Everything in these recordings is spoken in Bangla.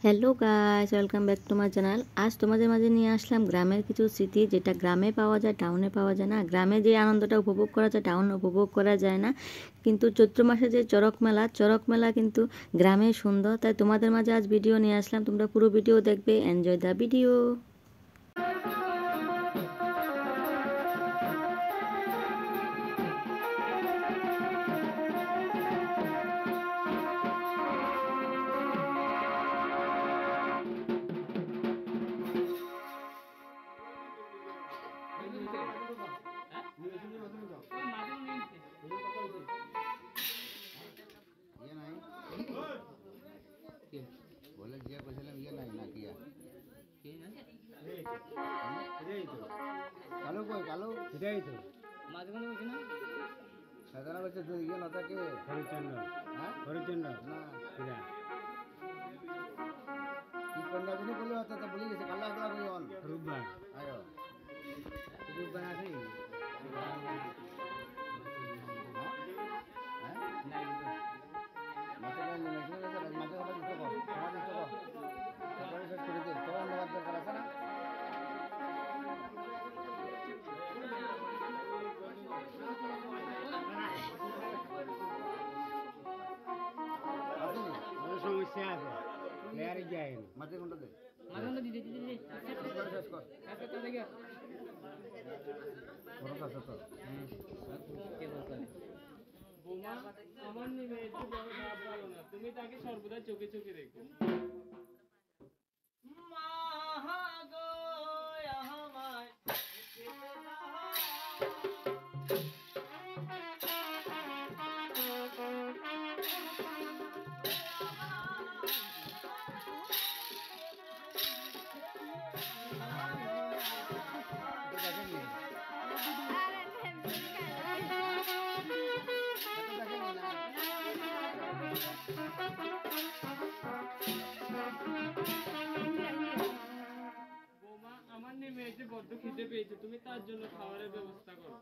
Hello guys, welcome back to my channel. আজ তোমাদের মাঝে নিয়ে আসলাম গ্রামের কিছু স্মৃতি, যেটা গ্রামে পাওয়া যায়, টাউনে পাওয়া যায় না। গ্রামে যে আনন্দটা উপভোগ করা যায়, টাউনে উপভোগ করা যায় না। কিন্তু চৈত্র মাসে যে চড়ক মেলা কিন্তু গ্রামে সুন্দর। তাই তোমাদের মাঝে আজ ভিডিও নিয়ে আসলাম, তোমরা পুরো ভিডিও দেখবে। Enjoy the video. বলে জিয়া কইছিলাম ইয়ে নাই না কিয়া কালো কই কালো এটাই তো মাঝে মাঝে বলছি না সাধারণ বলছে তুই ইয়ে না থাকে হরিচন্দ্র। হ্যাঁ হরিচন্দ্র না কিরা কি কন্যা দিনে বলে হতো তো বলে গেছে কাল্লা কাল্লা কই অন রূপবার আয়ো রূপবার আছে সমস্যা আছে লেয়ারে যায় মাঝে কোনটা দে মাঝে কোনটা দিতে দিতে শেষ কর আজকে তো দেখো বড় কাছে তো কে বলতে বোমা আমার নিমে একটু বড় খারাপ ভালো না, তুমি তাকে সর্বদা চোখে চোখে রেখো। আমার নেমে এসে বড্ড খিদে পেয়েছে, তুমি তার জন্য খাবারের ব্যবস্থা করো।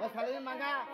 Oh, kalian mangga.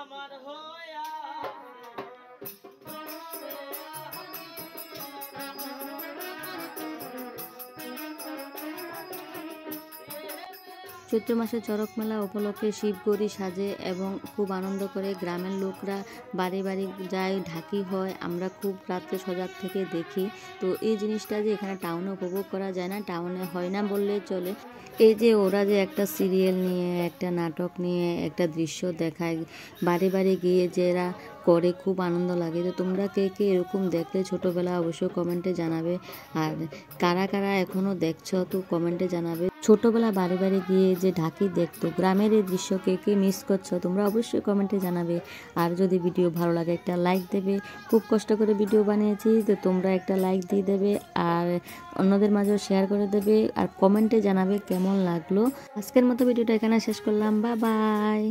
আমার হইয়া চৈত্র মাসে চড়ক মেলা উপলক্ষে শিবগড়ি সাজে এবং খুব আনন্দ করে গ্রামের লোকরা বাড়ি বাড়ি যায়, ঢাকি হয়, আমরা খুব রাত্রে সজাগ থেকে দেখি। তো এই জিনিসটা যে এখানে টাউনে উপভোগ করা যায় না, টাউনে হয় না বললেই চলে। এই যে ওরা যে একটা সিরিয়াল নিয়ে, একটা নাটক নিয়ে একটা দৃশ্য দেখায়, বাড়ি বাড়ি গিয়ে যারা করে খুব আনন্দ লাগে। তো তোমরা কে কে এরকম দেখলে ছোটোবেলা অবশ্যই কমেন্টে জানাবে, আর কারা কারা এখনও দেখছো তো কমেন্টে জানাবে। ছোটোবেলা বাড়ি বাড়ি গিয়ে যে ঢাকি দেখতো, গ্রামের এই দৃশ্য কে কে মিস করছো তোমরা অবশ্যই কমেন্টে জানাবে। আর যদি ভিডিও ভালো লাগে একটা লাইক দেবে, খুব কষ্ট করে ভিডিও বানিয়েছি তো তোমরা একটা লাইক দিয়ে দেবে, আর অন্যদের মাঝেও শেয়ার করে দেবে, আর কমেন্টে জানাবে কেমন লাগলো। আজকের মতো ভিডিওটা এখানে শেষ করলাম, বাই বাই।